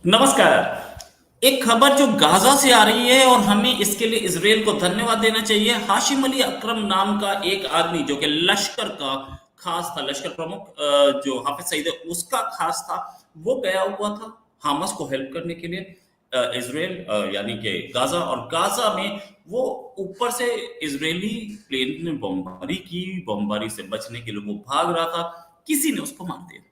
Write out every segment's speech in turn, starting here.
नमस्कार। एक खबर जो गाजा से आ रही है और हमें इसके लिए इजराइल को धन्यवाद देना चाहिए। हाशिम अली अकरम नाम का एक आदमी जो कि लश्कर का खास था, लश्कर प्रमुख जो हाफिज सईद है उसका खास था। वो गया हुआ था हामास को हेल्प करने के लिए इजराइल यानी कि गाजा, और गाजा में वो ऊपर से इजरायली प्लेन ने बमबारी की। बमबारी से बचने के लिए वो भाग रहा था, किसी ने उसको मार दिया।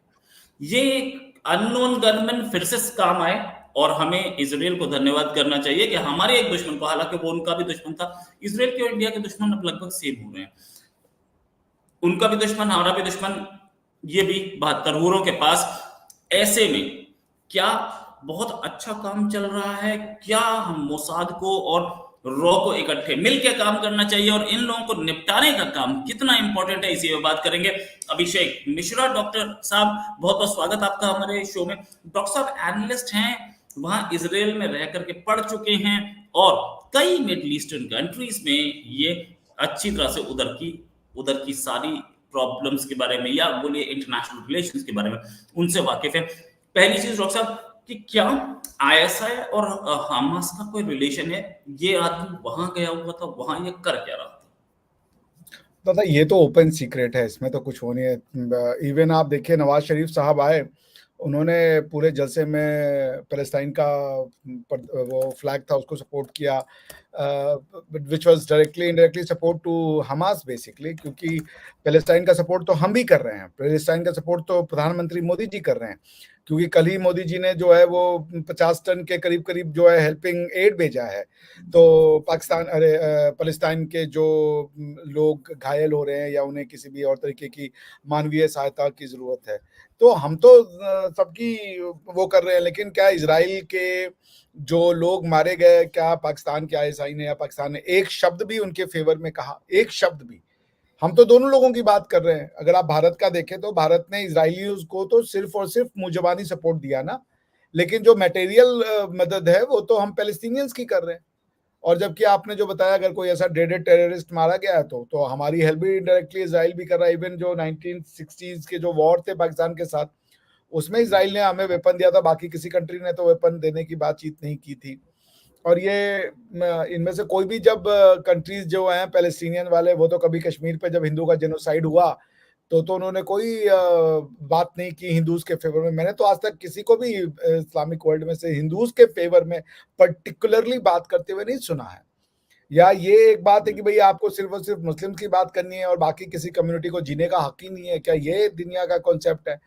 ये एक अननोन गनमैन फिर से काम आए, और हमें इसराइल को धन्यवाद करना चाहिए कि हमारे एक दुश्मन को, हालांकि वो उनका भी दुश्मन था। इसराइल के और इंडिया के दुश्मन अब लगभग सेम हो रहे हैं। उनका भी दुश्मन, हमारा भी दुश्मन, ये भी 72 के पास। ऐसे में क्या बहुत अच्छा काम चल रहा है? क्या हम मोसाद को और रॉ को इकट्ठे मिलकर काम करना चाहिए, और इन लोगों को निपटाने का काम कितना इंपॉर्टेंट है, इसी में बात करेंगे। अभिषेक मिश्रा, डॉक्टर साहब, बहुत बहुत स्वागत आपका हमारे शो में। डॉक्टर साहब एनालिस्ट हैं, वहां इसराइल में रह करके पढ़ चुके हैं, और कई मिडल ईस्टर्न कंट्रीज में ये अच्छी तरह से उधर की सारी प्रॉब्लम्स के बारे में, या बोलिए इंटरनेशनल रिलेशंस के बारे में उनसे वाकिफ है। पहली चीज डॉक्टर साहब कि क्या आईएसआई और हमास का कोई रिलेशन है? ये आदमी वहां गया हुआ था, वहां ये कर क्या रहा था? दादा ये तो ओपन सीक्रेट है, इसमें तो कुछ हो नहीं है। इवन आप देखिए नवाज शरीफ साहब आए, उन्होंने पूरे जलसे में पैलेस्टाइन का वो फ्लैग था उसको सपोर्ट किया, which was directly indirectly support to Hamas basically, क्योंकि पैलेस्टाइन का सपोर्ट तो हम भी कर रहे हैं, पैलेस्टाइन का सपोर्ट तो प्रधानमंत्री मोदी जी कर रहे हैं, क्योंकि कल ही मोदी जी ने जो है वो 50 टन के करीब करीब जो है हेल्पिंग एड भेजा है। तो पाकिस्तान पैलेस्टाइन के जो लोग घायल हो रहे हैं या उन्हें किसी भी और तरीके की मानवीय सहायता की जरूरत है, तो हम तो सबकी वो कर रहे हैं। लेकिन क्या इजराइल के जो लोग मारे गए, क्या पाकिस्तान के आईएसआई ने या पाकिस्तान ने एक शब्द भी उनके फेवर में कहा? एक शब्द भी? हम तो दोनों लोगों की बात कर रहे हैं। अगर आप भारत का देखें तो भारत ने इजरायलियों को तो सिर्फ और सिर्फ मुजबानी सपोर्ट दिया ना, लेकिन जो मटेरियल मदद है वो तो हम पैलेस्टीनियंस की कर रहे हैं। और जबकि आपने जो बताया, अगर कोई ऐसा डेडेड टेररिस्ट मारा गया है तो हमारी हेल्प भी इनडायरेक्टली इजराइल भी कर रहा है। इवन जो 1960s के जो वॉर थे पाकिस्तान के साथ, उसमें इजराइल ने हमें वेपन दिया था, बाकी किसी कंट्री ने तो वेपन देने की बातचीत नहीं की थी। और ये इनमें से कोई भी जब कंट्रीज जो हैं पैलेस्टीनियन वाले, वो तो कभी कश्मीर पे जब हिंदू का जेनोसाइड हुआ तो उन्होंने कोई बात नहीं की हिंदूज के फेवर में। मैंने तो आज तक किसी को भी इस्लामिक वर्ल्ड में से हिंदूज के फेवर में पर्टिकुलरली बात करते हुए नहीं सुना है। या ये एक बात है कि भाई आपको सिर्फ और सिर्फ मुस्लिम की बात करनी है और बाकी किसी कम्युनिटी को जीने का हक ही नहीं है, क्या ये दुनिया का कॉन्सेप्ट है?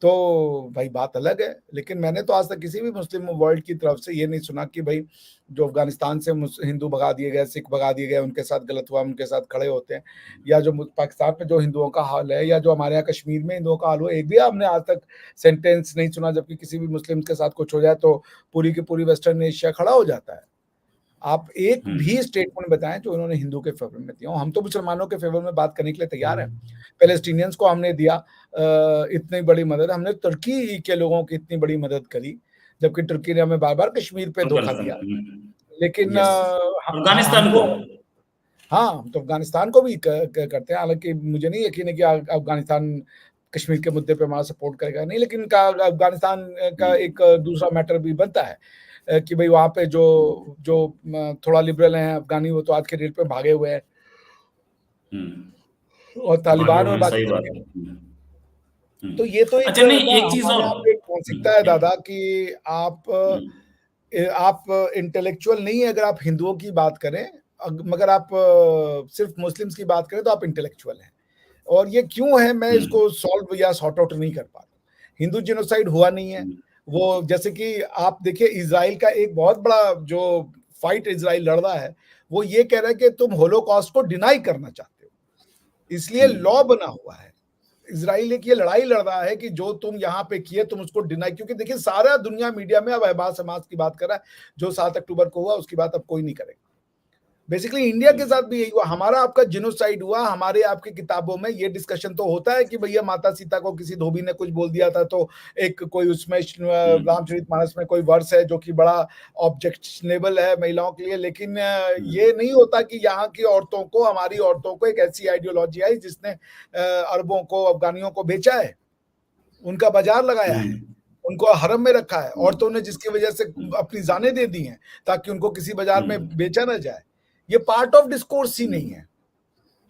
तो भाई बात अलग है। लेकिन मैंने तो आज तक किसी भी मुस्लिम वर्ल्ड की तरफ से ये नहीं सुना कि भाई जो अफगानिस्तान से हिंदू भगा दिए गए, सिख भगा दिए गए, उनके साथ गलत हुआ, उनके साथ खड़े होते हैं। या जो पाकिस्तान में जो हिंदुओं का हाल है, या जो हमारे यहाँ कश्मीर में हिंदुओं का हाल हो, एक भी हमने आज तक सेंटेंस नहीं सुना। जबकि किसी भी मुस्लिम के साथ कुछ हो जाए तो पूरी की पूरी वेस्टर्न एशिया खड़ा हो जाता है। आप एक भी स्टेटमेंट बताएं जो उन्होंने हिंदू के फेवर में दिया हो। हम तो मुसलमानों के फेवर में बात करने के लिए तैयार हैं। पैलेस्टीनियंस को हमने दिया इतनी बड़ी मदद, हमने तुर्की के लोगों की इतनी बड़ी मदद करी, जबकि तुर्की ने हमें बार बार कश्मीर पे धोखा दिया। लेकिन अफगानिस्तान को, हमको, हाँ हम तो अफगानिस्तान को भी करते हैं। हालांकि मुझे नहीं यकीन है कि अफगानिस्तान कश्मीर के मुद्दे पे हमारा सपोर्ट करेगा, नहीं। लेकिन अफगानिस्तान का एक दूसरा मैटर भी बनता है कि भाई वहां पे जो जो थोड़ा लिबरल हैं अफगानी, वो तो आज के डेट पे भागे हुए हैं, और तालिबान और बाकी सही बात चीजें। है। तो ये तो एक अच्छा, नहीं, ना एक चीज हमारे और। यहाँ पे एक मानसिकता है दादा कि आप इंटेलेक्चुअल नहीं है अगर आप हिंदुओं की बात करें, मगर आप सिर्फ मुस्लिम्स की बात करें तो आप इंटेलेक्चुअल हैं। और ये क्यों है, मैं इसको सॉल्व या सॉर्ट आउट नहीं कर पाता। हिंदू जिनोसाइड हुआ नहीं है। वो जैसे कि आप देखिए, इजराइल का एक बहुत बड़ा जो फाइट इजराइल लड़ रहा है, वो ये कह रहा है कि तुम होलोकॉस्ट को डिनाई करना चाहते हो, इसलिए लॉ बना हुआ है। इजराइल एक ये लड़ाई लड़ रहा है कि जो तुम यहाँ पे किए तुम उसको डिनाई, क्योंकि देखिए सारा दुनिया मीडिया में अब अहबाज समाज की बात कर रहा है। जो 7 अक्टूबर को हुआ उसकी बात अब कोई नहीं करेगा। बेसिकली इंडिया के साथ भी यही हुआ, हमारा आपका जिनोसाइड हुआ। हमारे आपकी किताबों में ये डिस्कशन तो होता है कि भैया माता सीता को किसी धोबी ने कुछ बोल दिया था, तो एक कोई उसमें रामचरितमानस में कोई वर्स है जो कि बड़ा ऑब्जेक्शनेबल है महिलाओं के लिए। लेकिन ये नहीं होता कि यहाँ की औरतों को, हमारी औरतों को एक ऐसी आइडियोलॉजी आई जिसने अरबों को, अफगानियों को बेचा है, उनका बाजार लगाया है। उनको हरम में रखा है, औरतों ने जिसकी वजह से अपनी जानें दे दी हैं ताकि उनको किसी बाजार में बेचा ना जाए। ये पार्ट ऑफ डिस्कोर्स ही नहीं है।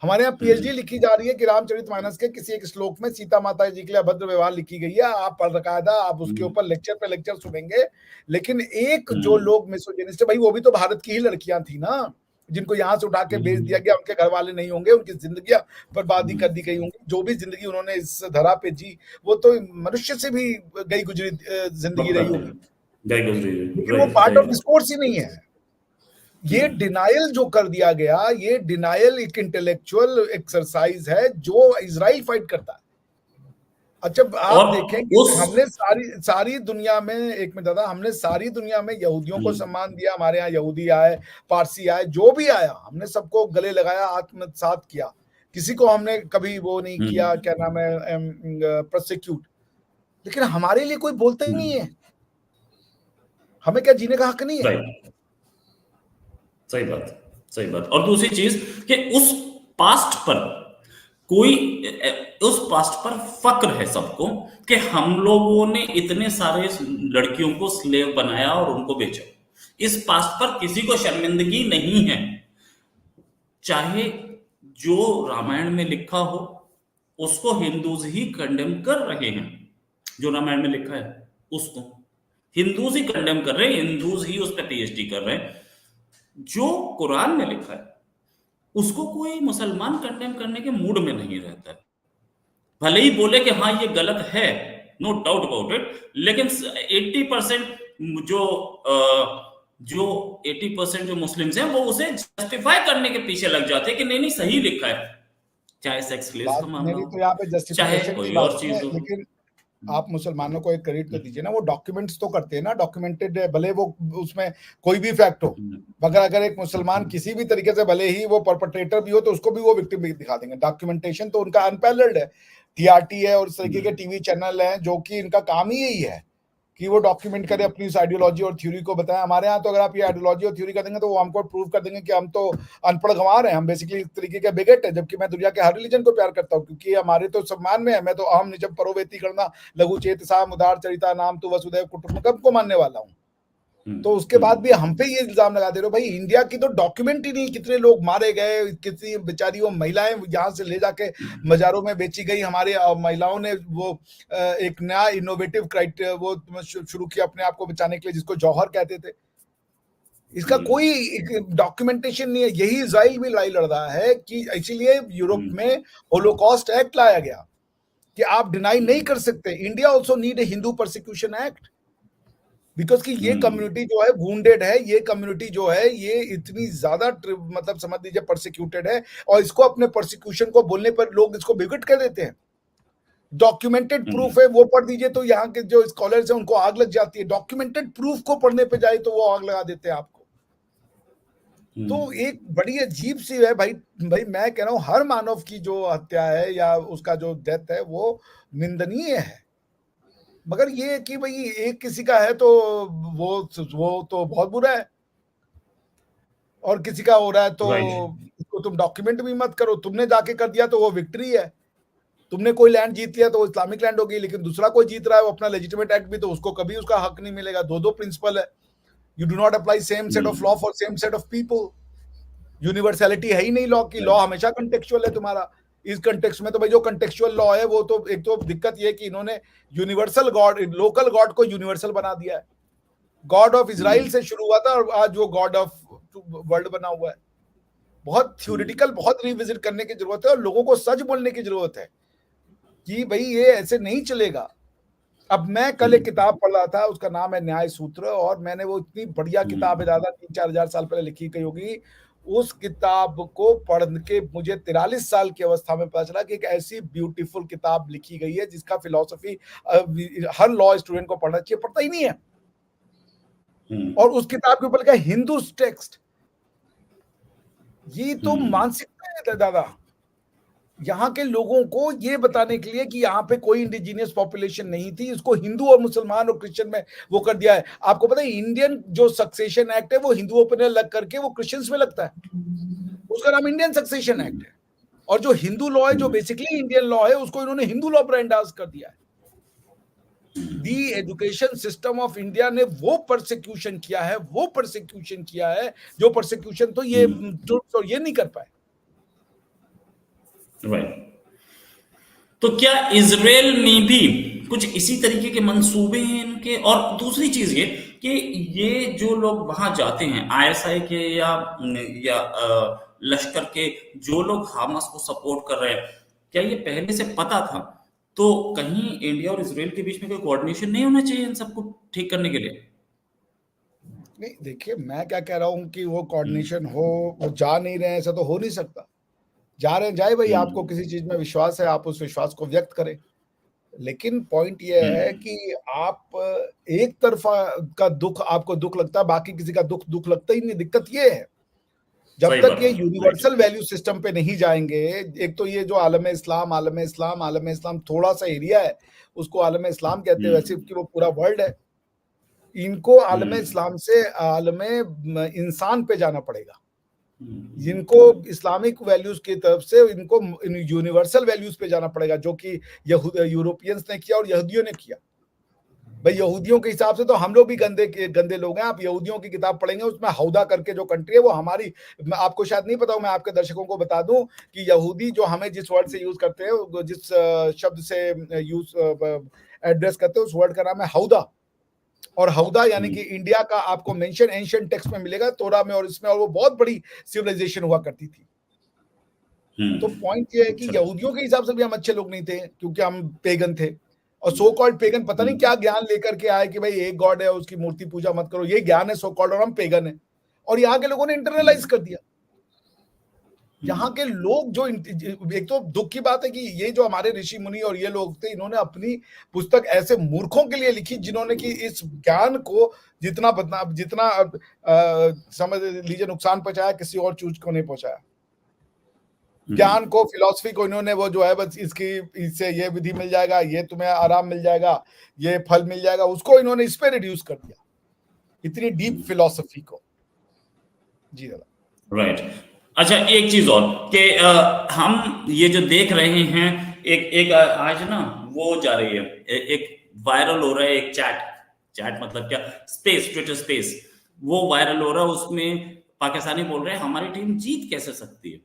हमारे यहाँ पीएचडी लिखी जा रही है कि रामचरितमानस के किसी एक श्लोक में सीता माता जी के लिए अभद्र व्यवहार लिखी गई है। आप बाकायदा आप उसके ऊपर लेक्चर पे लेक्चर सुनेंगे, लेकिन एक जो लोग मिसोजिनिस्ट है, भाई वो भी तो भारत की ही लड़कियां थी ना, जिनको यहाँ से उठा के बेच दिया गया। उनके घर वाले नहीं होंगे, उनकी जिंदगियां बर्बादी कर दी गई होंगी। जो भी जिंदगी उन्होंने इस धरा पे जी, वो तो मनुष्य से भी गई गुजरी जिंदगी रही होगी, लेकिन वो पार्ट ऑफ डिस्कोर्स ही नहीं है। ये डिनायल जो कर दिया गया, ये डिनायल एक इंटेलेक्चुअल एक्सरसाइज है जो इजराइल फाइट करता है। अच्छा आप देखें कि हमने सारी दुनिया में, एक मिनट दादा, हमने सारी दुनिया में यहूदियों को सम्मान दिया। हमारे यहाँ यहूदी आए, पारसी आए, जो भी आया हमने सबको गले लगाया, आत्मसात किया। किसी को हमने कभी वो नहीं किया, क्या नाम है, प्रोसिक्यूट। लेकिन हमारे लिए कोई बोलता ही नहीं है। हमें क्या जीने का हक नहीं है? सही बात, सही बात। और दूसरी चीज कि उस पास्ट पर उस पास्ट पर फक्र है सबको कि हम लोगों ने इतने सारे लड़कियों को स्लेव बनाया और उनको बेचा। इस पास्ट पर किसी को शर्मिंदगी नहीं है। चाहे जो रामायण में लिखा हो उसको हिंदूज ही कंडेम कर रहे हैं। जो रामायण में लिखा है उसको हिंदूज ही कंडेम कर रहे हैं, हिंदूज ही उस पर पीएचडी कर रहे हैं। जो कुरान में लिखा है उसको कोई मुसलमान कंडेम करने के मूड में नहीं रहता है। भले ही बोले कि हाँ ये गलत है, नो डाउट अबाउट इट, लेकिन 80% जो 80% जो मुस्लिम्स हैं वो उसे जस्टिफाई करने के पीछे लग जाते हैं कि नहीं सही लिखा है, चाहे सेक्स स्लेव्स का मामला मेरी तो यहाँ पे हो, चाहे कोई और चीज हो। लेकिन आप मुसलमानों को एक क्रेडिट तो दीजिए ना, वो डॉक्यूमेंट्स तो करते हैं ना, डॉक्यूमेंटेड, भले वो उसमें कोई भी फैक्ट हो, मगर अगर एक मुसलमान किसी भी तरीके से, भले ही वो परपेट्रेटर भी हो, तो उसको भी वो विक्टिम भी दिखा देंगे। डॉक्यूमेंटेशन तो उनका अनपैरेलल्ड है। टीआरटी है और इस तरीके के टीवी चैनल हैं जो कि इनका काम ही यही है कि वो डॉक्यूमेंट करे, अपनी इस आइडियोलॉजी और थ्योरी को बताएं। हमारे यहाँ तो अगर आप ये आइडियोलॉजी और थ्योरी कर देंगे तो वो हमको प्रूव कर देंगे कि हम तो अनपढ़ गंवार हैं, हम बेसिकली इस तरीके के बिगट है। जबकि मैं दुनिया के हर रिलीजन को प्यार करता हूँ, क्योंकि हमारे तो सम्मान में है। मैं तो अहम निजम परोवेती करना लघु चेतसा मुदार चरिता नाम तो वसुदैव कुटुंबकम को मानने वाला हूँ। तो उसके बाद भी हम पे ये इल्जाम लगा दे रहे हो। भाई इंडिया की तो डॉक्यूमेंट ही नहीं, कितने लोग मारे गए, कितनी बेचारियों महिलाएं यहाँ से ले जाके मजारों में बेची गई। हमारे महिलाओं ने वो एक नया इनोवेटिव क्राइटेरिया वो शुरू किया अपने आप को बचाने के लिए, जिसको जौहर कहते थे। इसका कोई डॉक्यूमेंटेशन नहीं है। यही इजराइल भी लड़ाई लड़ रहा है कि इसीलिए यूरोप में होलोकॉस्ट एक्ट लाया गया कि आप डिनाई नहीं कर सकते। India also need a Hindu persecution act, because कि ये कम्युनिटी जो है वुंडेड है, ये कम्युनिटी जो है ये इतनी ज्यादा मतलब समझ लीजिए परसिक्यूटेड है, और इसको अपने परसिक्यूशन को बोलने पर लोग इसको बिगट कर देते हैं। डॉक्यूमेंटेड प्रूफ है, वो पढ़ दीजिए तो यहाँ के जो स्कॉलर्स हैं उनको आग लग जाती है। डॉक्यूमेंटेड प्रूफ को पढ़ने पे जाए तो वो आग लगा देते हैं आपको। तो एक बड़ी अजीब सी है भाई मैं कह रहा हूँ हर मानव की जो हत्या है या उसका जो डेथ है वो निंदनीय है। मगर ये कि भाई एक किसी का है तो वो तो बहुत बुरा है, और किसी का हो रहा है तो इसको तुम डॉक्यूमेंट भी मत करो। तुमने जाके कर दिया तो वो विक्ट्री है। तुमने कोई लैंड जीत लिया तो वो इस्लामिक लैंड होगी, लेकिन दूसरा कोई जीत रहा है वो अपना लेजिटिमेट एक्ट भी, तो उसको कभी उसका हक नहीं मिलेगा। दो प्रिंसिपल है। You do not apply same set of law for same set of people. Universality है ही नहीं लॉ की। लॉ हमेशा कंटेक्चुअल है तुम्हारा। इस कंटेक्स्ट में तो भाई जो कंटेक्चुअल लॉ है वो तो एक तो दिक्कत ये है कि इन्होंने यूनिवर्सल गॉड, लोकल गॉड को यूनिवर्सल बना दिया है। गॉड ऑफ इजराइल से शुरू हुआ था और आज वो गॉड ऑफ वर्ल्ड बना हुआ है। बहुत थ्योरेटिकल, बहुत रिविजिट करने की जरूरत है और लोगों को सच बोलने की जरूरत है कि भाई ये ऐसे नहीं चलेगा। अब मैं कल एक किताब पढ़ रहा था, उसका नाम है न्याय सूत्र, और मैंने वो इतनी बढ़िया किताब है, ज्यादा 3-4 हजार साल पहले लिखी गई होगी। उस किताब को पढ़ के मुझे 43 साल की अवस्था में पता चला कि एक ऐसी ब्यूटीफुल किताब लिखी गई है जिसका फिलॉसफी हर लॉ स्टूडेंट को पढ़ना चाहिए, पढ़ता ही नहीं है। और उस किताब के ऊपर लिखा है हिंदू टेक्स्ट। ये तो मानसिकता है दादा, यहाँ के लोगों को ये बताने के लिए कि यहाँ पे कोई इंडिजीनियस पॉपुलेशन नहीं थी, इसको हिंदू और मुसलमान और क्रिश्चियन में वो कर दिया है। आपको पता है इंडियन जो सक्सेशन एक्ट है वो हिंदुओं पर लग करके वो क्रिश्चियंस में लगता है, उसका नाम इंडियन सक्सेशन एक्ट है। और जो हिंदू लॉ है, जो बेसिकली इंडियन लॉ है, उसको इन्होंने हिंदू लॉ पर एंडार्स कर दिया है। दी एजुकेशन सिस्टम ऑफ इंडिया ने वो परसिक्यूशन किया है, जो परसिक्यूशन तो ये ये नहीं कर पाए। राइट। तो क्या इजराइल में भी कुछ इसी तरीके के मंसूबे हैं इनके? और दूसरी चीज ये कि ये जो लोग वहां जाते हैं आईएसआई के या लश्कर के, जो लोग हमास को सपोर्ट कर रहे हैं, क्या ये पहले से पता था? तो कहीं इंडिया और इजराइल के बीच में कोई कोऑर्डिनेशन नहीं होना चाहिए इन सबको ठीक करने के लिए? नहीं, देखिए मैं क्या कह रहा हूँ कि वो कोऑर्डिनेशन हो, वो जा नहीं रहे हैं, ऐसा तो हो नहीं सकता। जा रहे हैं, जाए भाई, आपको किसी चीज में विश्वास है, आप उस विश्वास को व्यक्त करें। लेकिन पॉइंट ये है कि आप एक तरफा का दुख, आपको दुख लगता है, बाकी किसी का दुख लगता ही नहीं। दिक्कत ये है, जब सही तक बात ये है। यूनिवर्सल वैल्यू सिस्टम पे नहीं जाएंगे, एक तो ये जो आलम इस्लाम थोड़ा सा एरिया है, उसको आलम इस्लाम कहते हैं, वैसे कि वो पूरा वर्ल्ड है। इनको आलम इस्लाम से आलम इंसान पे जाना पड़ेगा। जिनको इस्लामिक वैल्यूज की तरफ से इनको यूनिवर्सल वैल्यूज पे जाना पड़ेगा, जो कि यूरोपियंस ने किया और यहूदियों ने किया। भाई यहूदियों के हिसाब से तो हम लोग भी गंदे लोग हैं। आप यहूदियों की किताब पढ़ेंगे, उसमें हौदा करके जो कंट्री है वो हमारी, आपको शायद नहीं पता हो, मैं आपके दर्शकों को बता दूं कि यहूदी जो हमें जिस वर्ड से यूज करते हैं, जिस शब्द से यूज एड्रेस करते हैं, उस वर्ड का नाम है हौदा। और हौदा यानी कि इंडिया का आपको मेंशन एंशिएंट टेक्स्ट में मिलेगा, तोरा में और इसमें, और वो बहुत बड़ी सिविलाइजेशन हुआ करती थी। तो पॉइंट ये है कि यहूदियों के हिसाब से भी हम अच्छे लोग नहीं थे, क्योंकि हम पेगन थे। और सो कॉल्ड पेगन पता नहीं क्या ज्ञान लेकर के आए कि भाई एक गॉड है, उसकी मूर्ति पूजा मत करो, ये ज्ञान है सो कॉल्ड, और हम पेगन है। और यहाँ के लोगों ने इंटरनलाइज कर दिया। यहाँ के लोग जो, एक तो दुख की बात है कि ये जो हमारे ऋषि मुनि और ये लोग थे, इन्होंने अपनी पुस्तक ऐसे मूर्खों के लिए लिखी, जिन्होंने कि इस ज्ञान को जितना समझ लीजिए नुकसान पहुंचाया, किसी और चीज को नहीं पहुंचाया। ज्ञान को, फिलॉसफी को इन्होंने वो जो है बस इससे ये विधि मिल जाएगा, ये तुम्हें आराम मिल जाएगा, ये फल मिल जाएगा, उसको इन्होंने इस पे रिड्यूस कर दिया, इतनी डीप फिलॉसफी को। जी दादा। राइट। अच्छा, एक चीज और कि हम ये जो देख रहे हैं, एक आज ना वो जा रही है, एक वायरल हो रहा है, एक चैट मतलब क्या, स्पेस, ट्विटर स्पेस, वो वायरल हो रहा है। उसमें पाकिस्तानी बोल रहे हैं हमारी टीम जीत कैसे सकती है।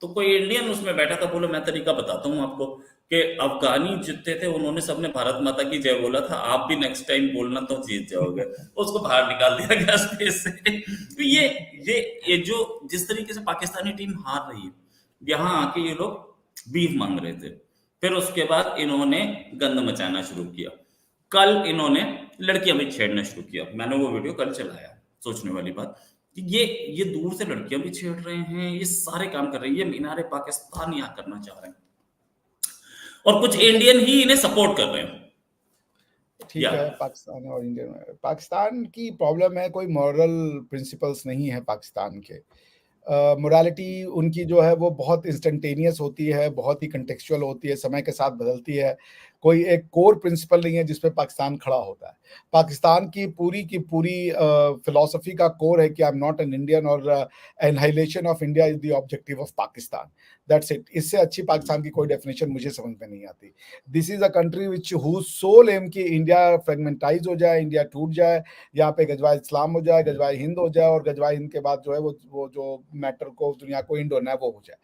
तो कोई इंडियन उसमें बैठा था, बोले मैं तरीका बताता हूँ आपको कि अफगानी जीतते थे, उन्होंने सबने भारत माता की जय बोला था, आप भी नेक्स्ट टाइम बोलना तो जीत जाओगे। उसको बाहर निकाल दिया गया स्पेस से। तो ये जो जिस तरीके से पाकिस्तानी टीम हार रही है, यहाँ आके ये लोग बीफ मांग रहे थे, फिर उसके बाद इन्होंने गंद मचाना शुरू किया। कल इन्होंने लड़कियां भी छेड़ना शुरू किया, मैंने वो वीडियो कल चलाया। सोचने वाली बात कि ये दूर से लड़कियां भी छेड़ रहे हैं, ये सारे काम कर रहे हैं, ये मीनारे पाकिस्तान यहाँ करना चाह रहे हैं, और कुछ इंडियन ही इन्हें सपोर्ट कर रहे हैं। ठीक है, पाकिस्तान और इंडिया में, पाकिस्तान की प्रॉब्लम है, कोई मॉरल प्रिंसिपल्स नहीं है पाकिस्तान के। मोरालिटी उनकी जो है वो बहुत इंस्टेंटेनियस होती है, बहुत ही कंटेक्चुअल होती है, समय के साथ बदलती है। कोई एक कोर प्रिंसिपल नहीं है जिस पे पाकिस्तान खड़ा होता है। पाकिस्तान की पूरी फिलॉसफी का कोर है कि I am not an Indian, और annihilation of India is the objective of Pakistan. That's it. इससे अच्छी पाकिस्तान की कोई डेफिनेशन मुझे समझ में नहीं आती। This is a country which whose sole aim कि इंडिया फ्रेगमेंटाइज हो जाए, इंडिया टूट जाए, यहाँ पे गजवाए इस्लाम हो जाए, गजवाए हिंद हो जाए, और गजवाए हिंद के बाद जो है वो जो मैटर को दुनिया को इंड होना है वो हो जाए।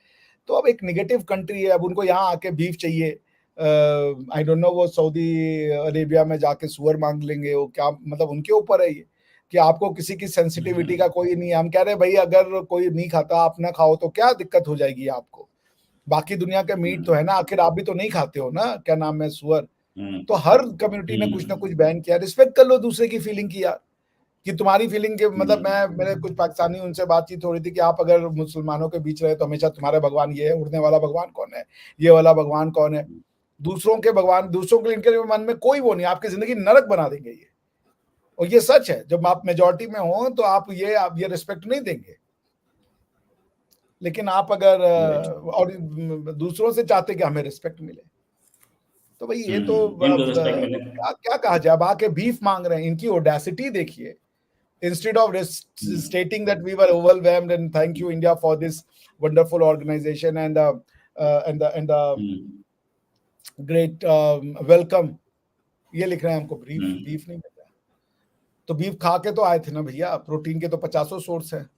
तो अब एक निगेटिव कंट्री है, अब उनको यहाँ आके बीफ चाहिए। आई डोंट नो, वो सऊदी अरेबिया में जाके सुअर मांग लेंगे, वो क्या मतलब उनके ऊपर है ये, कि आपको किसी की सेंसिटिविटी का कोई नहीं है। हम कह रहे हैं भाई अगर कोई नहीं खाता, आप ना खाओ, तो क्या दिक्कत हो जाएगी आपको? बाकी दुनिया का मीट तो है ना, आखिर आप भी तो नहीं खाते हो ना, क्या नाम है, सुअर। तो हर कम्युनिटी ने कुछ ना कुछ बैन किया। रिस्पेक्ट कर लो दूसरे की फीलिंग की यार, कि तुम्हारी फीलिंग के मतलब, मेरे कुछ पाकिस्तानी उनसे बातचीत हो रही थी कि आप अगर मुसलमानों के बीच रहे तो हमेशा तुम्हारे भगवान ये है, उड़ने वाला भगवान कौन है, ये वाला भगवान कौन है, दूसरों के भगवान, दूसरों के इनके मन में कोई वो नहीं, आपकी जिंदगी नरक बना देंगे ये। और ये सच है, जब आप मेजॉरिटी में हो तो आप ये रिस्पेक्ट नहीं देंगे। लेकिन आप अगर और दूसरों से चाहते कि हमें रिस्पेक्ट मिले, तो भाई ये तो क्या कहा जाए। अब आके बीफ मांग रहे हैं, इनकी ओडेसिटी देखिए। Instead of stating that we were overwhelmed and thank you India for this wonderful organization and the great welcome, ये लिख रहे हैं हमको बीफ नहीं मिल रहा। तो बीफ खा के तो आए थे ना भैया, प्रोटीन के तो 50 सोर्स है,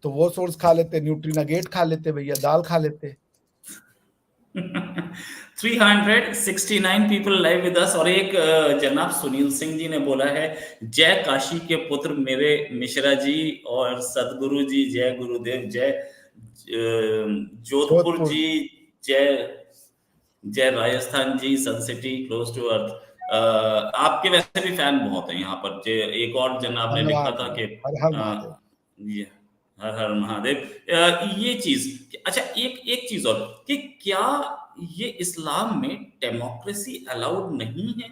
तो वो सोर्स खा लेते, न्यूट्रीनगेट खा लेते भैया, दाल खा लेते। 369 पीपल लाइव विद अस। और एक जनाब सुनील सिंह जी ने बोला है, जय काशी के पुत्र मेरे मिश्रा जी और सदगुरु जी, जय गुरुदेव, जय जोधपुर जी, जय जय राजस्थान जी, सन सिटी क्लोज टू अर्थ। आपके वैसे भी फैन बहुत हैं यहाँ पर। एक और जनाब ने लिखा था कि हर हर महादेव, ये हर हर महादेव। ये चीज अच्छा, एक चीज और कि क्या ये इस्लाम में डेमोक्रेसी अलाउड नहीं है?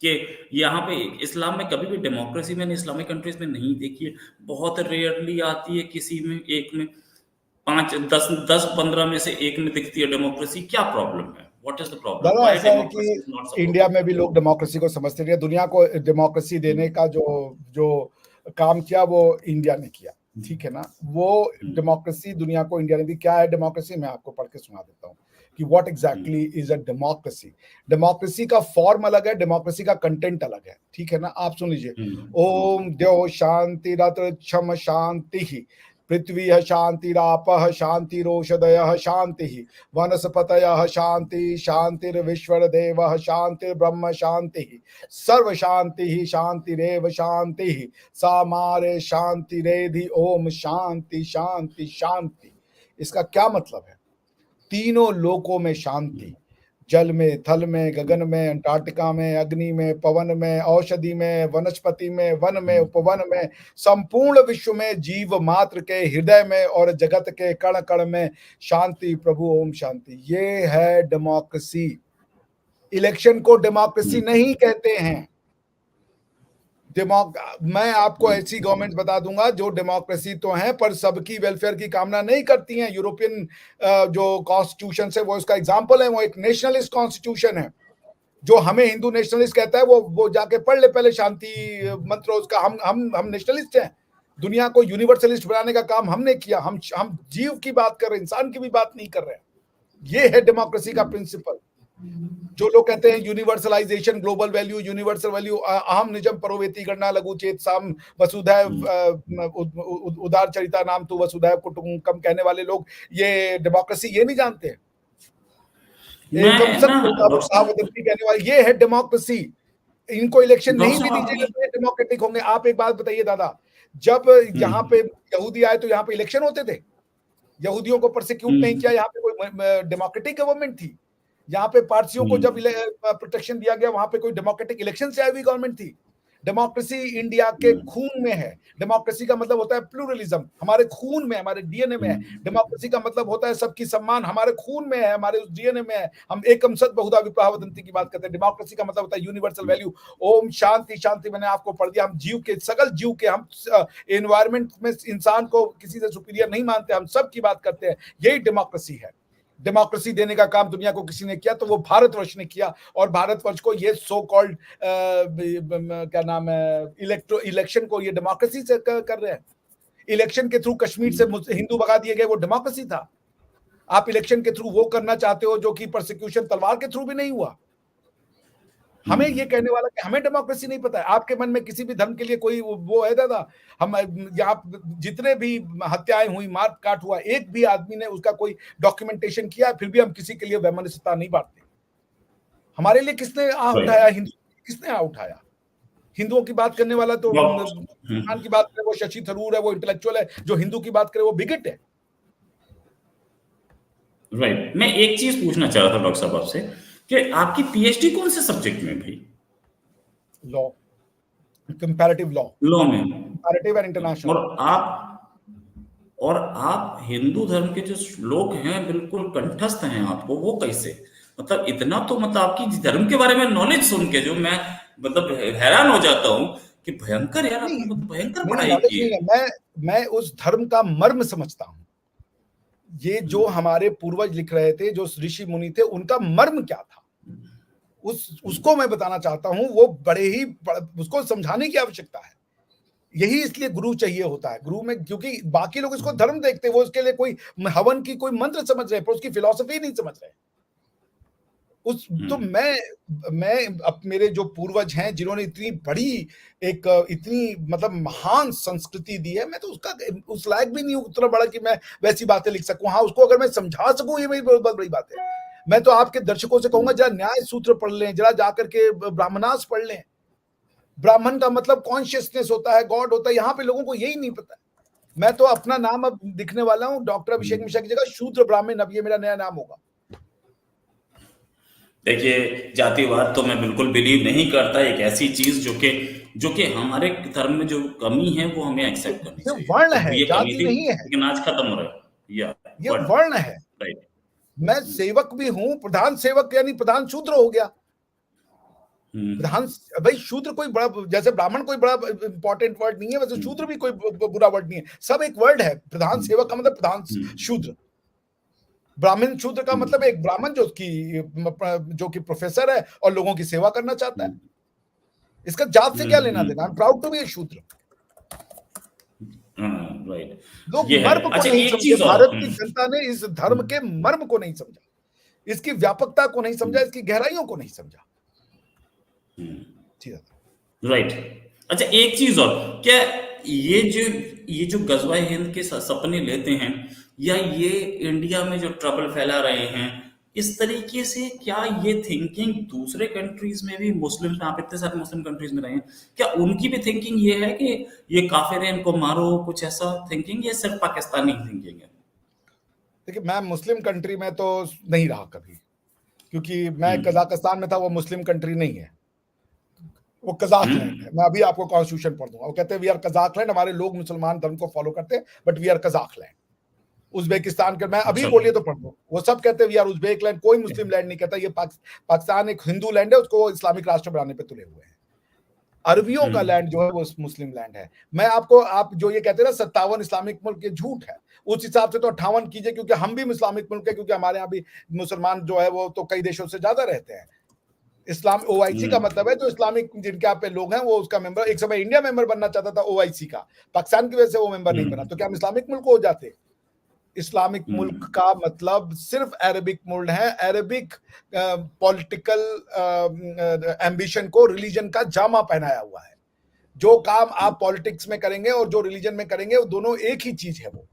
कि यहाँ पे इस्लाम में कभी भी डेमोक्रेसी मैंने इस्लामिक कंट्रीज में नहीं देखी है। बहुत रेयरली आती है, किसी में एक में 5 10 15 में से एक में दिखती है डेमोक्रेसी। क्या प्रॉब्लम है? What is the problem? दादा व्हाई ऐसा है डेमोक्रेसी इज नॉट कि इंडिया में भी लोग डेमोक्रेसी को समझते नहीं है। दुनिया को डेमोक्रेसी देने का जो काम किया वो इंडिया ने किया, ठीक है ना। वो डेमोक्रेसी दुनिया को इंडिया ने दी। क्या है डेमोक्रेसी? मैं आपको पढ़ के सुना देता हूँ कि what exactly is a democracy. Democracy का फॉर्म अलग है, डेमोक्रेसी का कंटेंट अलग है, ठीक है ना। आप सुन लीजिए, ओम द्यो शांति क्षम शांति, पृथ्वी शांतिराप शांतिरोषधय शांति, वनस्पतय शांति शांतिर्विश्वदेव शांतिर्ब्रह्म शांति, सर्व शांति शांतिरेव शांति, सामारे शांतिरेधि, ओम शांति शांति शांति। इसका क्या मतलब है? तीनों लोकों में शांति, जल में, थल में, गगन में, अंटार्कटिका में, अग्नि में, पवन में, औषधि में, वनस्पति में, वन में, उपवन में, संपूर्ण विश्व में, जीव मात्र के हृदय में और जगत के कण कण में शांति। प्रभु ओम शांति। ये है डेमोक्रेसी। इलेक्शन को डेमोक्रेसी नहीं कहते हैं। मैं आपको ऐसी गवर्नमेंट बता दूंगा जो डेमोक्रेसी तो है पर सबकी वेलफेयर की कामना नहीं करती हैं। यूरोपियन जो कॉन्स्टिट्यूशन है वो इसका एग्जांपल है। वो एक नेशनलिस्ट कॉन्स्टिट्यूशन है। जो हमें हिंदू नेशनलिस्ट कहता है वो जाके पढ़ ले पहले शांति मंत्र उसका। हम नेशनलिस्ट हैं। दुनिया को यूनिवर्सलिस्ट बनाने का काम हमने किया। हम जीव की बात कर रहे हैं, इंसान की भी बात नहीं कर रहे हैं। ये है डेमोक्रेसी का प्रिंसिपल। जो लोग कहते हैं universalization, global value, universal value, अहम निजम परोवेति गणना लघु चेत साम वसुधैव उदार चरिता नाम तु वसुधैव कुटुंबकम कहने वाले लोग ये डेमोक्रेसी ये नहीं जानते हैं। एकदम सत्य कहने वाले ये है डेमोक्रेसी। इनको इलेक्शन नहीं भी दीजिएगा तो डेमोक्रेटिक होंगे। आप एक बात बताइए दादा, जब यहाँ पे यहूदी आए तो यहाँ पे इलेक्शन होते थे? यहूदियों को प्रोसिक्यूट नहीं किया। यहाँ पे कोई डेमोक्रेटिक गवर्नमेंट थी? यहाँ पे पारसियों को जब प्रोटेक्शन दिया गया वहां पे कोई डेमोक्रेटिक इलेक्शन से आई हुई गवर्नमेंट थी? डेमोक्रेसी इंडिया के खून में है। डेमोक्रेसी का मतलब होता है प्लूरलिज्म, हमारे खून में, हमारे डीएनए में है। डेमोक्रेसी का मतलब होता है सबकी सम्मान, हमारे खून में है, हमारे उस डीएनए में है। हम एकम सत बहुधा विप्लवा वदन्ति की बात करते हैं। डेमोक्रेसी का मतलब होता है यूनिवर्सल वैल्यू। ओम शांति शांति मैंने आपको पढ़ दिया। हम जीव के, सकल जीव के, हम एनवायरमेंट में इंसान को किसी से सुपीरियर नहीं मानते, हम सब की बात करते हैं। यही डेमोक्रेसी है। डेमोक्रेसी देने का काम दुनिया को किसी ने किया तो वो भारतवर्ष ने किया। और भारतवर्ष को ये सो कॉल्ड क्या नाम है इलेक्शन को ये डेमोक्रेसी से कर रहे हैं। इलेक्शन के थ्रू कश्मीर से हिंदू भगा दिए गए, वो डेमोक्रेसी था। आप इलेक्शन के थ्रू वो करना चाहते हो जो कि प्रोसिक्यूशन तलवार के थ्रू भी नहीं हुआ। हमें ये कहने वाला कि हमें डेमोक्रेसी नहीं पता है। आपके मन में किसी भी धर्म के लिए कोई वो है दादा? हम यहाँ जितने भी हत्याएं हुई, मार काट हुआ, एक भी आदमी ने उसका कोई डॉक्यूमेंटेशन किया? फिर भी हम किसी के लिए वैमनस्यता नहीं बांटते। हमारे लिए किसने आ उठाया? हिंदू किसने आ उठाया? हिंदुओं की बात करने वाला तो की बात करे वो शशि थरूर है, वो इंटेलेक्चुअल है। जो हिंदू की बात करे वो बिगट है। राइट। मैं एक चीज पूछना चाह रहा था डॉक्टर साहब आपसे कि आपकी पीएचडी कौन से सब्जेक्ट में भाई? लॉ, कंपैरेटिव लॉ में, कंपैरेटिव एंड इंटरनेशनल। और आप हिंदू धर्म के जो श्लोक हैं बिल्कुल कंठस्थ हैं आपको, वो कैसे? मतलब इतना तो मतलब आपकी धर्म के बारे में नॉलेज सुन के जो मैं मतलब हैरान हो जाता हूँ कि भयंकर यार, आपने भयंकर पढ़ाई की है। मैं उस धर्म का मर्म समझता हूँ। ये जो हमारे पूर्वज लिख रहे थे, जो ऋषि मुनि थे, उनका मर्म क्या था उसको मैं बताना चाहता हूं। वो बड़े ही उसको समझाने की आवश्यकता है। यही इसलिए गुरु चाहिए होता है। गुरु में, क्योंकि बाकी लोग इसको धर्म देखते, वो इसके लिए कोई हवन की कोई मंत्र समझ रहे हैं पर उसकी फिलॉसफी नहीं समझ रहे। उस तो मैं अब मेरे जो पूर्वज हैं जिन्होंने इतनी बड़ी एक इतनी मतलब महान संस्कृति दी है, मैं तो उसका उस लायक भी नहीं हूँ उतना बड़ा कि मैं वैसी बातें लिख सकूं। हाँ, उसको अगर मैं समझा सकूं ये मेरी बहुत बड़ी बात है। मैं तो आपके दर्शकों से कहूंगा जरा न्याय सूत्र पढ़ लें, जरा जाकर के ब्राह्मणास पढ़ लें। ब्राह्मण का मतलब कॉन्शियसनेस होता है, गॉड होता है, यहाँ पे लोगों को यही नहीं पता। मैं तो अपना नाम अब लिखने वाला हूँ, डॉक्टर अभिषेक मिश्रा की जगह शूद्र ब्राह्मण, अब ये मेरा नया नाम होगा। देखिए, जातिवाद तो मैं बिल्कुल बिलीव नहीं करता। एक ऐसी चीज जो कि हमारे धर्म में जो कमी है वो हमें एक्सेप्ट करनी ये चाहिए। वर्ण तो है, ये कमी जाति थी, नहीं है, लेकिन आज खत्म हो रहा है। या ये वर्ण, वर्ण है। राइट। मैं सेवक भी हूं, प्रधान सेवक यानी प्रधान शूद्र हो गया। प्रधान भाई शूद्र कोई बड़ा, जैसे ब्राह्मण कोई बड़ा इंपॉर्टेंट वर्ड नहीं है, वैसे शूद्र भी कोई बुरा वर्ड नहीं है, सब एक वर्ड है। प्रधान सेवक का मतलब प्रधान शूद्र। ब्राह्मण शूद्र का मतलब एक ब्राह्मण जो कि प्रोफेसर है और लोगों की सेवा करना चाहता है। इसका जात से क्या लेना देना? I am proud to be a Shudra. Right, लोग ये है। मर्म को अच्छा, नहीं एक समझे, चीज और। भारत की जनता ने इस धर्म के मर्म को नहीं समझा, इसकी व्यापकता को नहीं समझा, इसकी गहराइयों को नहीं समझा। राइट। अच्छा, एक चीज और, क्या ये जो गजवा हिंद के सपने लेते हैं, या ये इंडिया में जो ट्रबल फैला रहे हैं, इस तरीके से क्या ये थिंकिंग दूसरे कंट्रीज में भी, मुस्लिम, आप इतने सारे मुस्लिम कंट्रीज में रहे हैं, क्या उनकी भी थिंकिंग ये है कि ये काफिर है, इनको मारो, कुछ ऐसा थिंकिंग, ये सिर्फ पाकिस्तानी थिंकिंग है? देखिए, मैं मुस्लिम कंट्री में तो नहीं रहा कभी, क्योंकि मैं कजाकिस्तान में था, वो मुस्लिम कंट्री नहीं है, वो कजाक लैंड है। मैं अभी आपको कॉन्स्टिट्यूशन पढ़ दूंगा, वो कहते हैं वी आर कजाक लैंड, हमारे लोग मुसलमान धर्म को फॉलो करते हैं, but we are Kazakh land. Uzbekistan के, मैं अभी अच्छा। बोलिए तो पढ़ दो, वो सब कहते हैं वी आर उज्बेक लैंड, कोई मुस्लिम लैंड नहीं कहता। ये पाकिस्तान एक हिंदू लैंड है, उसको इस्लामिक राष्ट्र बनाने पे तुले हुए हैं। अरबियों का लैंड जो है वो मुस्लिम लैंड है। मैं आपको, आप जो ये कहते हैं ना 57 इस्लामिक मुल्क, ये झूठ है। उस हिसाब से तो 58 कीजिए, क्योंकि हम भी इस्लामिक मुल्क है, क्योंकि हमारे यहाँ भी मुसलमान जो है वो तो कई देशों से ज्यादा रहते हैं। इस्लाम ओआईसी का मतलब है जो इस्लामिक जिनके यहाँ पे लोग हैं वो उसका मेंबर। एक समय इंडिया मेंबर बनना चाहता था ओआईसी का, पाकिस्तान की वजह से वो मेंबर नहीं बना, तो क्या हम इस्लामिक मुल्क हो जाते? इस्लामिक मुल्क का मतलब सिर्फ अरबिक मुल्क है। अरबिक पॉलिटिकल एम्बिशन को रिलीजन का जामा पहनाया हुआ है। जो काम आप पॉलिटिक्स में करेंगे और जो रिलीजन में करेंगे, वो दोनों एक ही चीज है। वो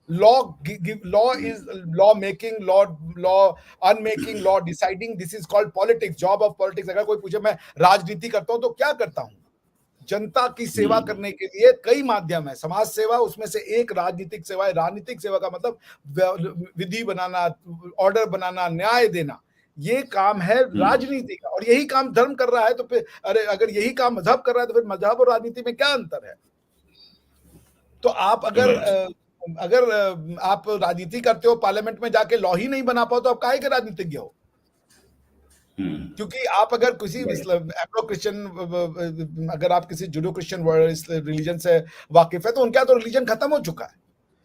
law is law making, law unmaking, law deciding, this is called politics, job of politics. अगर कोई पूछे मैं राजनीति करता हूं तो क्या करता हूं? जनता की सेवा करने के लिए कई माध्यम है। समाज सेवा उसमें से एक राजनीतिक सेवा है। राजनीतिक सेवा का मतलब विधि बनाना, ऑर्डर बनाना, न्याय देना, ये काम है राजनीति का। और यही काम धर्म कर रहा है, तो फिर अरे अगर यही काम मजहब कर रहा है तो फिर मजहब और राजनीति में क्या अंतर है? तो आप अगर आप राजनीति करते हो, पार्लियामेंट में जाके लॉ ही नहीं बना पाओ, तो आप काहे के राजनीतिज्ञ हो? क्योंकि आप अगर किसी एफ्रो क्रिश्चियन, अगर आप किसी जूडो क्रिश्चियन रिलीजन से वाकिफ है, तो उनका तो रिलीजन खत्म हो चुका है।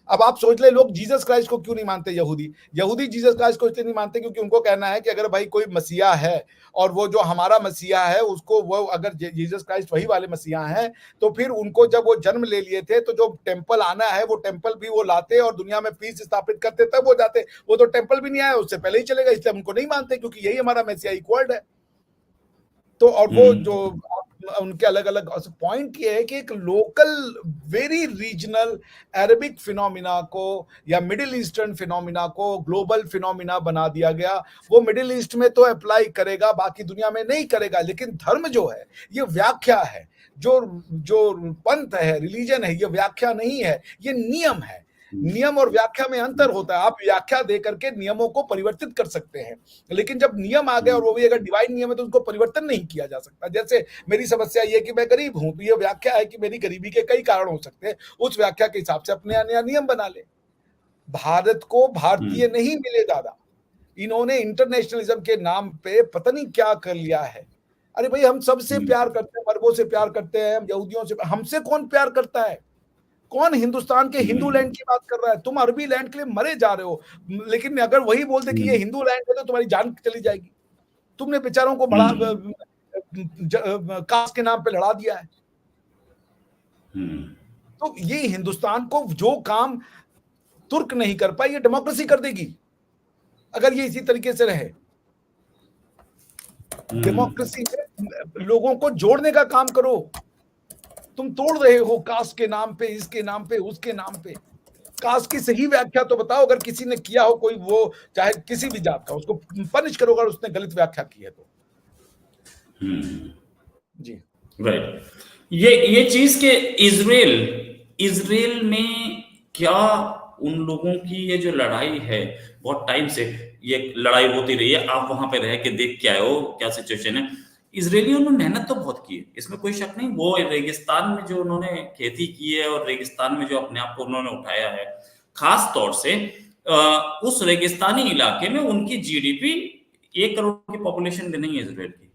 अब आप सोच ले, लोग जीसस क्राइस्ट को क्यों नहीं मानते? यहूदी जीसस क्राइस्ट को इसलिए नहीं मानते क्योंकि उनको कहना है कि अगर भाई कोई मसीहा है और वो जो हमारा मसीहा है उसको, वो अगर जीसस क्राइस्ट वही वाले मसीहा हैं, तो फिर उनको जब वो जन्म ले लिए थे तो जो टेम्पल आना है वो टेम्पल भी वो लाते और दुनिया में पीस स्थापित करते, तब वो जाते। वो तो टेम्पल भी नहीं आया, उससे पहले ही चलेगा, इसलिए उनको नहीं मानते, क्योंकि यही हमारा मसीहाई वर्ड है। तो और वो जो उनके अलग अलग पॉइंट ये है कि एक local very regional Arabic phenomena को या मिडिल ईस्टर्न फिनोमिना को ग्लोबल फिनोमिना बना दिया गया। वो मिडिल ईस्ट में तो अप्लाई करेगा, बाकी दुनिया में नहीं करेगा। लेकिन धर्म जो है ये व्याख्या है, जो पंथ है, रिलीजन है, ये व्याख्या नहीं है, ये नियम है। नियम और व्याख्या में अंतर होता है। आप व्याख्या दे करके नियमों को परिवर्तित कर सकते हैं, लेकिन जब नियम आ गए और वो भी अगर डिवाइन नियम है तो उसको परिवर्तन नहीं किया जा सकता। जैसे मेरी समस्या ये कि मैं गरीब हूं, तो ये व्याख्या है कि मेरी गरीबी के कई कारण हो सकते हैं, उस व्याख्या के हिसाब से अपने नया नियम बना ले। भारत को भारतीय नहीं मिले दादा, इन्होंने इंटरनेशनलिज्म के नाम पे पता नहीं क्या कर लिया है। अरे भाई, हम सबसे प्यार करते हैं, अरबों से प्यार करते हैं, हम यहूदियों से, हमसे कौन प्यार करता है? कौन हिंदुस्तान के हिंदू लैंड की बात कर रहा है? तुम अरबी लैंड के लिए मरे जा रहे हो, लेकिन अगर वही बोलते कि ये हिंदू लैंड है तो तुम्हारी जान चली जाएगी। तुमने बेचारों को बड़ा कास्ट के नाम पे लड़ा दिया है। तो ये हिंदुस्तान को जो काम तुर्क नहीं कर पाई, ये डेमोक्रेसी कर देगी अगर ये इसी तरीके से रहे। डेमोक्रेसी में लोगों को जोड़ने का काम करो। तुम तोड़ रहे हो कास्ट के नाम पे, इसके नाम पे, उसके नाम पे। कास्ट की सही व्याख्या तो बताओ, अगर किसी ने किया हो कोई, वो चाहे किसी भी जात का, उसको पनिश करो अगर उसने गलत व्याख्या की है तो। जी राइट। ये चीज के इजराइल इजराइल में क्या उन लोगों की ये जो लड़ाई है, बहुत टाइम से ये लड़ाई होती रही है, आप वहां पे रह के देख के आए हो क्या सिचुएशन है। इजरायलियों ने मेहनत तो बहुत की है, इसमें कोई शक नहीं। वो रेगिस्तान में जो उन्होंने खेती की है और रेगिस्तान में जो अपने आप को उन्होंने उठाया है, खास तौर से उस रेगिस्तानी इलाके में उनकी जीडीपी 1 करोड़ की पॉपुलेशन भी नहीं है इसराइल की,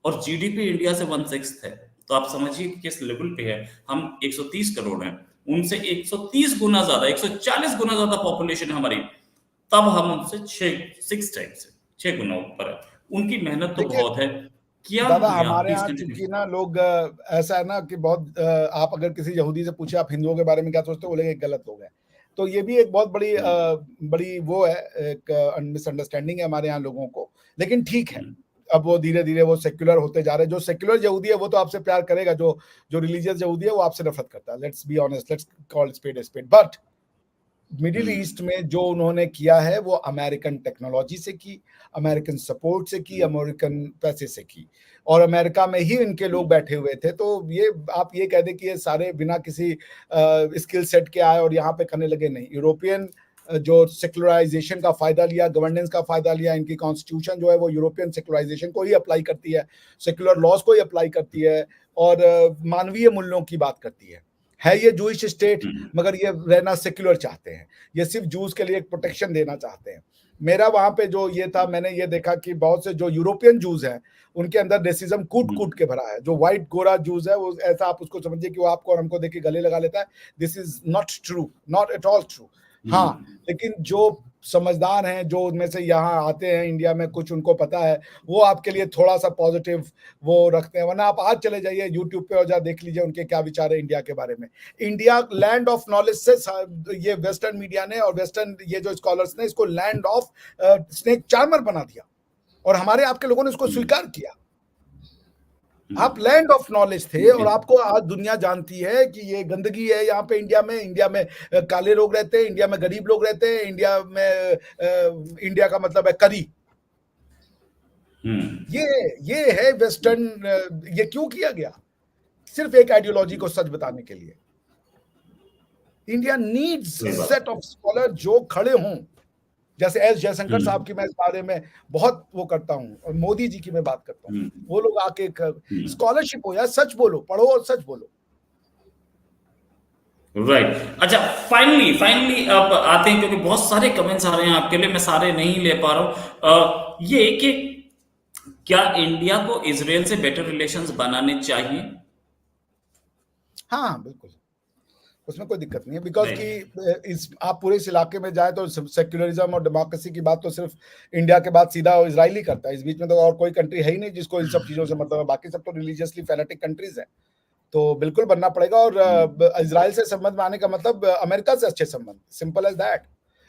और जीडीपी इंडिया से 1/6 है। तो आप समझिए किस लेवल पे है। हम 130 करोड़ हैं, उनसे 130 गुना ज्यादा, 140 गुना ज्यादा पॉपुलेशन है हमारी, तब हम उनसे 6 टाइम्स 6 गुना ऊपर है। उनकी मेहनत तो देखिए बहुत है। क्या दादा, हुआ हमारे प्लीज यहाँ कंटिन्यू। चूंकि ना लोग ऐसा है ना कि बहुत आप अगर किसी यहूदी से पूछे आप हिंदुओं के बारे में क्या सोचते हो, बोलेंगे गलत लोग हैं। तो ये भी एक बहुत बड़ी बड़ी वो है, एक मिसअंडरस्टैंडिंग है हमारे यहाँ लोगों को। लेकिन ठीक है, अब वो धीरे धीरे वो सेक्युलर होते जा रहे हैं। जो सेक्युलर यहूदी है वो तो आपसे प्यार करेगा, जो जो रिलीजियस यहूदी है वो आपसे नफरत करता है। Let's be honest, let's call spade a spade. But Middle East में जो उन्होंने किया है वो अमेरिकन टेक्नोलॉजी से की, अमेरिकन सपोर्ट से की, अमेरिकन पैसे से की, और अमेरिका में ही इनके लोग बैठे हुए थे। तो ये आप ये कह दें कि ये सारे बिना किसी स्किल सेट के आए और यहाँ पे करने लगे, नहीं। यूरोपियन जो सेक्युलराइजेशन का फायदा लिया, गवर्नेंस का फायदा लिया, इनकी कॉन्स्टिट्यूशन जो है वो यूरोपियन सेक्युलराइजेशन को ही अप्लाई करती है, सेक्युलर लॉज को ही अप्लाई करती है, और मानवीय मूल्यों की बात करती है। ये जूइश स्टेट, मगर ये रहना सेक्युलर चाहते हैं। ये सिर्फ जूस के लिए एक प्रोटेक्शन देना चाहते हैं। मेरा वहां पे जो ये था, मैंने ये देखा कि बहुत से जो यूरोपियन जूस हैं उनके अंदर रेसिज्म कूट कूट के भरा है। जो व्हाइट गोरा जूस है वो ऐसा आप उसको समझिए कि वो आपको और हमको देख के गले लगा लेता है। This is not true, not at all true. हाँ, लेकिन जो समझदार हैं, जो उनमें से यहाँ आते हैं इंडिया में, कुछ उनको पता है, वो आपके लिए थोड़ा सा पॉजिटिव वो रखते हैं। वरना आप आज चले जाइए यूट्यूब पे और जा देख लीजिए उनके क्या विचार है इंडिया के बारे में। इंडिया लैंड ऑफ नॉलेज से ये वेस्टर्न मीडिया ने और वेस्टर्न ये जो स्कॉलर्स ने इसको लैंड ऑफ स्नेक चार्मर बना दिया, और हमारे आपके लोगों ने इसको स्वीकार किया। आप लैंड ऑफ नॉलेज थे, और आपको आज दुनिया जानती है कि ये गंदगी है यहाँ पे इंडिया में। इंडिया में काले लोग रहते हैं, इंडिया में गरीब लोग रहते हैं, इंडिया में इंडिया का मतलब है करी। ये है वेस्टर्न। ये क्यों किया गया? सिर्फ एक आइडियोलॉजी को सच बताने के लिए। India needs set of scholar जो खड़े हों, जैसे एस जयशंकर साहब की मैं इस बारे में बहुत वो करता हूं, और मोदी जी की मैं बात करता हूं। वो लोग आके स्कॉलरशिप हो, या सच बोलो, पढ़ो और सच बोलो। राइट। अच्छा, फाइनली अब आते हैं, क्योंकि बहुत सारे कमेंट्स आ रहे हैं आपके लिए, मैं सारे नहीं ले पा रहा हूं। ये कि क्या इंडिया को इजराइल से बेटर रिलेशंस बनाने चाहिए? हाँ बिल्कुल, उसमें कोई दिक्कत नहीं है। बिकॉज कि इस आप पूरे इस इलाके में जाए तो सेक्युलरिज्म और डेमोक्रेसी की बात तो सिर्फ इंडिया के बाद सीधा इजराइल ही करता है। इस बीच में तो और कोई कंट्री है ही नहीं जिसको इन सब चीजों से मतलब है। बाकी सब तो रिलीजियसली फैनेटिक कंट्रीज हैं। तो बिल्कुल बनना पड़ेगा। और इजराइल से संबंध बनाने का मतलब अमेरिका से अच्छे संबंध, सिंपल एज दैट।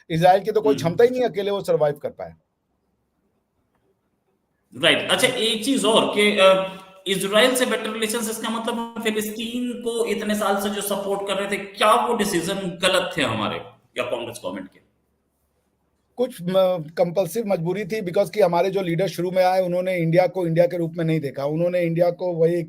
इजराइल की तो कोई क्षमता ही नहीं अकेले वो सर्वाइव कर पाए। राइट। अच्छा, एक चीज और कि इजराइल से बेटर रिलेशंस, इसका मतलब फिलिस्तीन को इतने साल से जो सपोर्ट कर रहे थे, क्या वो डिसीजन गलत थे हमारे या कांग्रेस गवर्नमेंट के? कुछ कंपल्सिव मजबूरी थी, बिकॉज कि हमारे जो लीडर शुरू में आए उन्होंने इंडिया को इंडिया के रूप में नहीं देखा। उन्होंने इंडिया को वही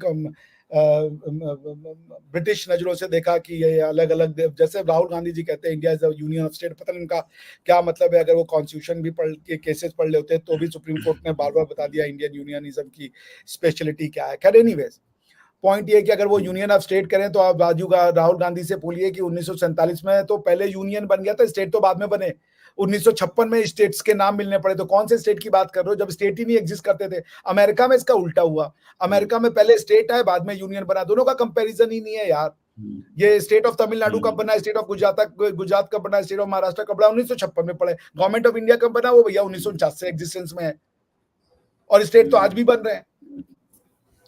ब्रिटिश नजरों से देखा कि ये अलग अलग, जैसे राहुल गांधी जी कहते हैं India is a union of state. पता नहीं उनका क्या मतलब है। अगर वो कॉन्स्टिट्यूशन भी पढ़ के केसेस पढ़ ले होते तो भी सुप्रीम कोर्ट ने बार बार बता दिया इंडियन यूनियनिज्म की स्पेशलिटी क्या है। खैर एनीवेज, पॉइंट ये कि अगर वो यूनियन ऑफ स्टेट करें तो आप राहुल गांधी से बोलिए कि 1947 में तो पहले यूनियन बन गया था, स्टेट तो बाद में बने। 1956 में स्टेट्स के नाम मिलने पड़े। तो कौन से स्टेट की बात कर रहे हो जब स्टेट ही नहीं एग्जिस्ट करते थे? अमेरिका में इसका उल्टा हुआ। अमेरिका में पहले स्टेट आए, बाद में यूनियन बना। दोनों का कंपैरिजन ही नहीं है यार। ये स्टेट ऑफ तमिलनाडु कब बना, स्टेट ऑफ गुजरात कब बना, स्टेट ऑफ महाराष्ट्र कब बना? 1956 में पड़े। गवर्नमेंट ऑफ इंडिया कब बना? वो भैया 1949 से एग्जिस्टेंस में है, और स्टेट तो आज भी बन रहे हैं।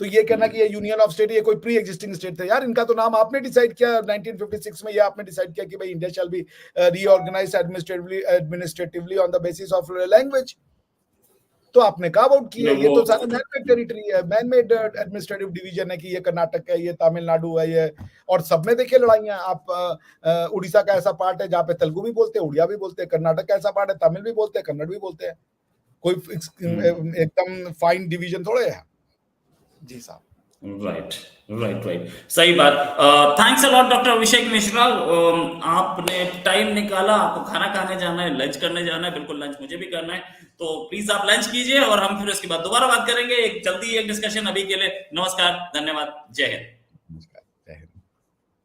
तो ये कहना कि ये यूनियन ऑफ स्टेट, ये कोई प्री एग्जिस्टिंग स्टेट थे यार। इनका तो नाम आपने डिसाइड किया 1956 में। ये आपने डिसाइड किया कि भाई India shall be reorganised administratively on the basis of language. तो आपने कहा आउट किया, ये तो सारा वो मैन मेड टेरिटरी है, मैन मेड एडमिनिस्ट्रेटिव डिवीजन है कि ये कर्नाटक है, ये तमिलनाडु है, ये, और सब में देखिए लड़ाइयां। आप उड़ीसा का ऐसा पार्ट है जहाँ पे तेलुगु भी बोलते हैं, उड़िया भी बोलते हैं, कर्नाटक का ऐसा पार्ट है तमिल भी बोलते हैं, कन्नड़ भी बोलते हैं। कोई एकदम फाइन डिवीजन थोड़े है। जी साहब, राइट राइट, सही बात। Thanks a lot doctor Abhishek Mishra, आपने टाइम निकाला, आपको खाना खाने जाना है, लंच करने जाना है, बिल्कुल लंच मुझे भी करना है, तो प्लीज आप लंच कीजिए और हम फिर उसके बाद दोबारा बात करेंगे, एक जल्दी एक डिस्कशन। अभी के लिए नमस्कार, धन्यवाद, जय हिंद।